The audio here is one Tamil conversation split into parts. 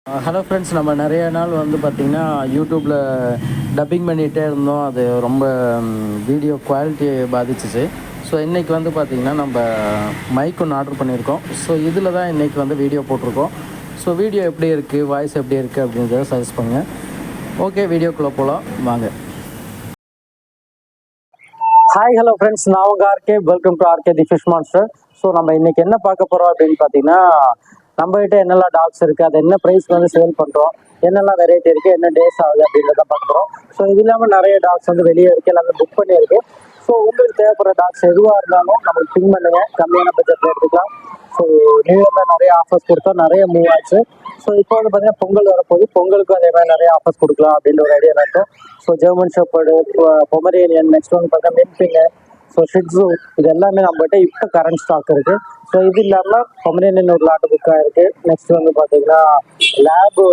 ஹலோ ஃப்ரெண்ட்ஸ், நம்ம நிறைய நாள் வந்து பார்த்திங்கன்னா யூடியூப்பில் டப்பிங் பண்ணிகிட்டே இருந்தோம். அது ரொம்ப வீடியோ குவாலிட்டி பாதிச்சிச்சு. ஸோ இன்றைக்கி வந்து பார்த்திங்கன்னா நம்ம மைக் ஒன்று ஆர்டர் பண்ணியிருக்கோம். ஸோ இதில் தான் இன்றைக்கி வந்து வீடியோ போட்டிருக்கோம். ஸோ வீடியோ எப்படி இருக்குது, வாய்ஸ் எப்படி இருக்குது அப்படின்றத சஜஸ்ட் பண்ணுங்கள். ஓகே, வீடியோக்குள்ளே போகலாம் வாங்க. ஹாய் ஹலோ ஃப்ரெண்ட்ஸ், நான் உங்கள் RK. Welcome to RK the fish monster. So நம்ம இன்றைக்கி என்ன பார்க்க போகிறோம் அப்படின்னு பார்த்தீங்கன்னா, நம்மகிட்ட என்னெல்லாம் டாக்ஸ் இருக்குது, அது என்ன ப்ரைஸ் வந்து சேல் பண்ணுறோம், என்னெல்லாம் வெரைட்டி இருக்குது, என்ன டேஸ் ஆகுது அப்படின்றத பார்க்க போகிறோம். ஸோ இது இல்லாமல் நிறைய டாக்ஸ் வந்து வெளியே இருக்குது, எல்லாமே புக் பண்ணியிருக்கு. ஸோ உங்களுக்கு தேவைப்படுற டாக்ஸ் எதுவாக இருந்தாலும் நம்மளுக்கு பின் பண்ணுங்கள், கம்மியான பட்ஜெட்டில் எடுத்துக்கலாம். ஸோ நியூ இயரில் நிறைய ஆஃபர்ஸ் கொடுத்தோம், நிறைய மூவ் ஆச்சு. ஸோ இப்போ வந்து பார்த்தீங்கன்னா பொங்கல் வரப்போது, பொங்கலுக்கும் அதே மாதிரி நிறைய ஆஃபர்ஸ் கொடுக்கலாம் அப்படின்ற ஒரு ஐடியா இருக்கும். So German shepherd, Pomeranian, next வந்து பார்த்தீங்கன்னா மின்பிங்கு, ஸோ ஷிட்ஸு, இது எல்லாமே நம்மகிட்ட இப்போ கரண்ட் ஸ்டாக் இருக்குது. ஸோ இது இல்லாமல் பொமரேனியன் ஒரு லாட்டு புக் ஆகிருக்கு. நெக்ஸ்ட் வந்து பார்த்தீங்கன்னா லேபு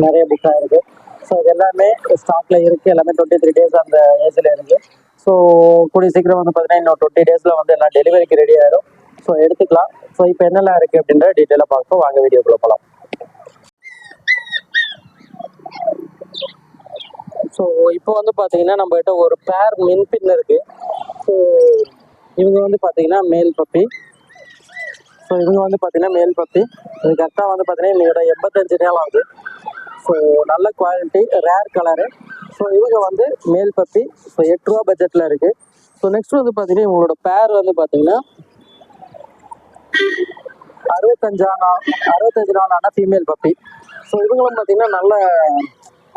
நிறைய புக் ஆகிருக்கு. ஸோ இது எல்லாமே ஸ்டாக்கில் இருக்குது. எல்லாமே 23 days அந்த ஏஜில் இருக்குது. ஸோ கூடிய சீக்கிரம் வந்து பார்த்தீங்கன்னா இன்னும் 20 days வந்து எல்லாம் டெலிவரிக்கு ரெடி ஆகிடும். ஸோ எடுத்துக்கலாம். ஸோ இப்போ என்னெல்லாம் இருக்குது அப்படின்ற டீட்டெயிலாக பார்ப்போம். வாங்க வீடியோக்குள்ளே போகலாம். ஸோ இப்போ வந்து பார்த்தீங்கன்னா நம்மகிட்ட ஒரு பேர் மின்பின் இருக்குது. ஸோ இவங்க வந்து பார்த்தீங்கன்னா மேல் பப்பி. ஸோ இவங்க வந்து பார்த்தீங்கன்னா மேல் பப்பி. இது கரெக்டாக வந்து பார்த்தீங்கன்னா இன்னையோட 85 நாள் ஆகுது. ஸோ நல்ல குவாலிட்டி, ரேர் கலரு. ஸோ இவங்க வந்து மேல் பப்பி. ஸோ 8 ரூபா பட்ஜெட்டில் இருக்குது. ஸோ நெக்ஸ்ட் வந்து பார்த்தீங்கன்னா இவங்களோட பேர் வந்து பார்த்தீங்கன்னா 65 நாள் ஆன ஃபீமேல் பப்பி. ஸோ இவங்களும் பார்த்தீங்கன்னா நல்ல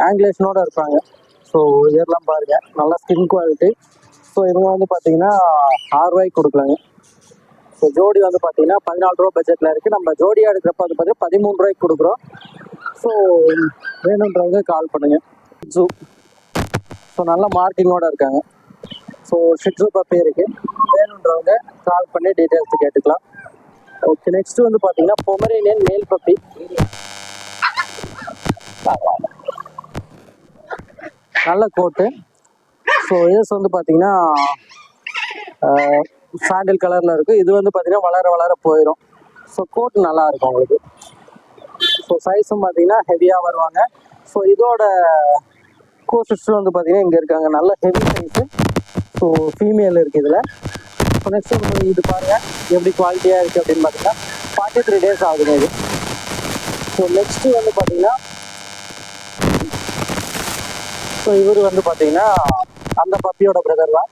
ஆங்கிலேஷனோடு இருப்பாங்க. ஸோ இதெல்லாம் பாருங்கள், நல்ல ஸ்கின் குவாலிட்டி. ஸோ இவங்க வந்து பார்த்தீங்கன்னா 6 ரூபாய்க்கு கொடுக்கலாங்க. ஸோ ஜோடி வந்து பார்த்தீங்கன்னா 14 ரூபா பட்ஜெட்டில் இருக்குது. நம்ம ஜோடியாக எடுக்கிறப்ப வந்து பார்த்தீங்கன்னா 13 ரூபாய்க்கு கொடுக்குறோம். ஸோ வேணுன்றவங்க கால் பண்ணுங்கள். ஷிட்ஸு, ஸோ நல்ல மார்க்கிங்கோடு இருக்காங்க. ஸோ ஷிட்ஸு பப்பி இருக்குது. வேணுன்றவங்க கால் பண்ணி டீட்டெயில்ஸ் கேட்டுக்கலாம். ஓகே, நெக்ஸ்ட் வந்து பார்த்தீங்கன்னா பொமரேனியன் மேல் பப்பி. நல்ல கோட்டு. ஸோ ஏஸ் வந்து பார்த்தீங்கன்னா சாண்டில் கலரில் இருக்குது. இது வந்து பார்த்தீங்கன்னா வளர வளர போயிடும். ஸோ கோட் நல்லா இருக்கும் உங்களுக்கு. ஸோ சைஸும் பார்த்தீங்கன்னா ஹெவியாக வருவாங்க. ஸோ இதோட கோசிஸ்டர் வந்து பார்த்தீங்கன்னா இங்கே இருக்காங்க, நல்ல ஹெவி சைஸு. ஸோ ஃபீமேல் இருக்குது இதில். ஸோ நெக்ஸ்ட் வந்து இது பாருங்கள் எப்படி குவாலிட்டியாக இருக்குது அப்படின்னு பார்த்தீங்கன்னா 43 days ஆகுதுங்க இது. ஸோ நெக்ஸ்ட்டு வந்து பார்த்தீங்கன்னா ஸோ இவர் வந்து பார்த்தீங்கன்னா அந்த பப்பியோட பிரதர் தான்.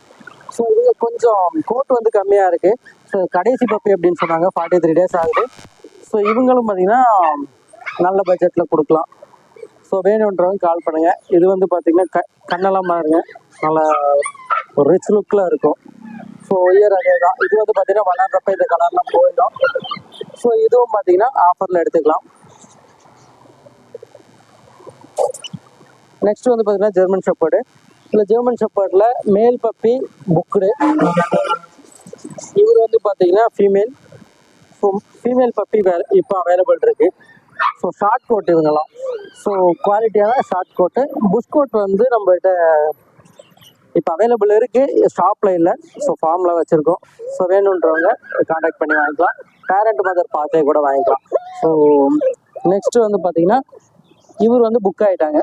ஸோ இவங்க கொஞ்சம் கோட் வந்து கம்மியாக இருக்குது. ஸோ கடைசி பப்பி அப்படின்னு சொன்னாங்க, 43 days ஆகுது. ஸோ இவங்களும் பார்த்தீங்கன்னா நல்ல பட்ஜெட்டில் கொடுக்கலாம். ஸோ வேணுன்றவங்க கால் பண்ணுங்கள். இது வந்து பார்த்தீங்கன்னா கண்ணெல்லாம் பாருங்க, நல்லா ஒரு ரிச் லுக்கில் இருக்கும். ஸோ இயர் அதே தான். இது வந்து பார்த்தீங்கன்னா வளர்றப்ப இந்த கலர்லாம் போயிடும். ஸோ இதுவும் பார்த்தீங்கன்னா ஆஃபரில் எடுத்துக்கலாம். நெக்ஸ்ட் வந்து பார்த்தீங்கன்னா ஜெர்மன் ஷெப்பர்டு. இல்லை ஜெர்மன் ஷெப்பர்டில் மேல் பப்பி புக்குடு. இவர் வந்து பார்த்தீங்கன்னா ஃபீமேல். ஸோ ஃபீமேல் பப்பி இப்போ அவைலபிள் இருக்குது. ஸோ ஷார்ட் கோட் இவங்கெல்லாம். ஸோ குவாலிட்டியான ஷார்ட் கோட்டு. புஷ் கோட் வந்து நம்மகிட்ட இப்போ அவைலபிள் இருக்குது, ஷாப்பில் இல்லை. ஸோ ஃபார்மில் வச்சுருக்கோம். ஸோ வேணுன்றவங்க கான்டாக்ட் பண்ணி வாங்கிக்கலாம். பேரண்ட் மதர் பார்த்தே கூட வாங்கிக்கலாம். ஸோ நெக்ஸ்ட்டு வந்து பார்த்தீங்கன்னா இவர் வந்து புக் ஆகிட்டாங்க.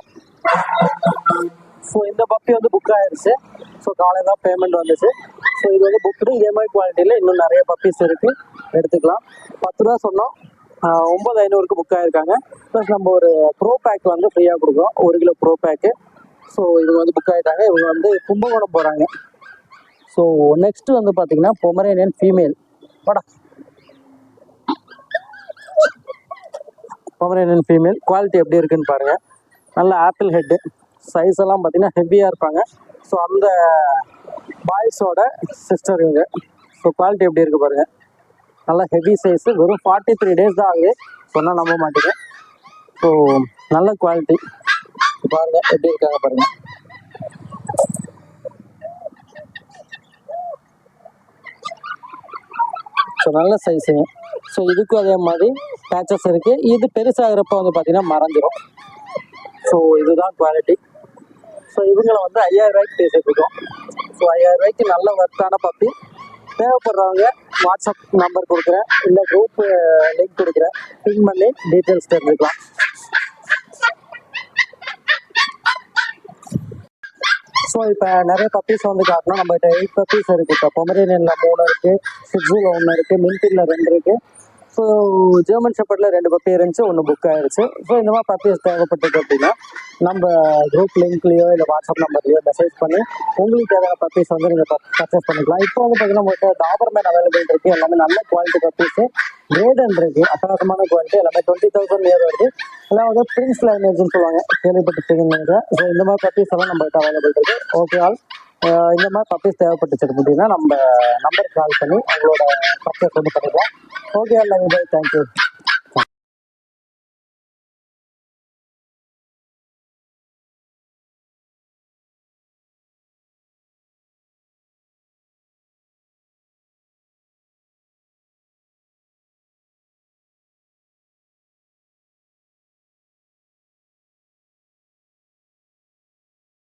ஸோ இந்த பப்பி வந்து புக் ஆகிடுச்சு. ஸோ காலையில் தான் பேமெண்ட் வந்துச்சு. ஸோ இது வந்து புக்கு. இதே மாதிரி குவாலிட்டியில் இன்னும் நிறைய பப்பீஸ் இருக்குது, எடுத்துக்கலாம். 10 ரூபா சொன்னோம், 9,500க்கு புக் ஆகிருக்காங்க. ப்ளஸ் நம்ம ஒரு ப்ரோ பேக் வந்து ஃப்ரீயாக கொடுக்குறோம், 1 கிலோ ப்ரோ பேக்கு. ஸோ இவங்க வந்து புக் ஆகிட்டாங்க. இவங்க வந்து கும்பகோணம் போகிறாங்க. ஸோ நெக்ஸ்ட்டு வந்து பார்த்தீங்கன்னா பொமரேனியன் ஃபீமேல். வாடா, பொமரேனியன் ஃபீமேல் குவாலிட்டி எப்படி இருக்குன்னு பாருங்கள். நல்ல ஆப்பிள் ஹெட்டு. சைஸ் எல்லாம் பார்த்தீங்கன்னா ஹெவியாக இருப்பாங்க. ஸோ அந்த பாய்ஸோட சிஸ்டர் இவங்க. ஸோ குவாலிட்டி எப்படி இருக்குது பாருங்கள், நல்லா ஹெவி சைஸு. வெறும் 43 days தான் ஆகுது, சொன்னால் நம்ப மாட்டேங்க. ஸோ நல்ல குவாலிட்டி பாருங்கள் எப்படி இருக்காங்க பாருங்கள். ஸோ நல்ல சைஸுங்க. ஸோ இதுக்கும் அதே மாதிரி பேச்சஸ் இருக்குது. இது பெருசாகிறப்ப வந்து பார்த்திங்கன்னா மறைஞ்சிரும். ஸோ இதுதான் குவாலிட்டி. ஸோ இவங்களை வந்து 5,000 ரூபாய்க்கு பேசிட்டுருக்கோம். ஸோ 5,000 ரூபாய்க்கு நல்ல ஒர்த்தான பப்பி. தேவைப்படுறவங்க வாட்ஸ்அப் நம்பர் கொடுக்குறேன், இல்லை குரூப் லிங்க் கொடுக்குறேன், பின் பண்ணி டீட்டெயில்ஸ் தெரிஞ்சுக்கலாம். இப்போ நிறைய பப்பீஸ் வந்து காட்டணும். நம்மகிட்ட 8 பப்பீஸ் இருக்கு. இப்போ பொமரேனியன்ல 3 இருக்கு, சிட்ஸுல 1 இருக்கு, மின்பின்ல 2 இருக்கு. ஸோ ஜெர்மன் ஷெப்பர்ட்ல 2 பப்பி இருந்துச்சு, 1 புக் ஆயிருச்சு. ஸோ இந்த மாதிரி பப்பீஸ் தேவைப்பட்டது அப்படின்னா நம்ம குரூப் லிங்க்லயோ இல்லை வாட்ஸ்அப் நம்பர்லயோ மெசேஜ் பண்ணி உங்களுக்கு தேவையான பப்பீஸ் வந்து நீங்கள் பர்ச்சேஸ் பண்ணிக்கலாம். இப்போ வந்து பார்த்தீங்கன்னா உங்கள்கிட்ட டாபர்மேன் அவைலபிள் இருக்கு. எல்லாமே நல்ல குவாலிட்டி பப்பீஸ், கிரேடன் இருக்கு, அட்டகாசமான குவாலிட்டி, எல்லாமே 20,000 நியர் வருது. எல்லாம் வந்து பிரின்ஸ் லைனேஜ்னு சொல்லுவாங்க, கேள்விப்பட்டிருக்கீங்க. ஸோ இந்த மாதிரி பப்பீஸ் எல்லாம் நம்மகிட்ட அவைலபிள் இருக்கு. ஓகே ஆல், இந்த மாதிரி பப்பீஸ் தேவைப்பட்டுச்சு அப்படின்னா நம்ம நம்பருக்கு கால் பண்ணி அவங்களோட பர்ச்சேஸ் வந்து பண்ணிக்கலாம். Okay all, thank you.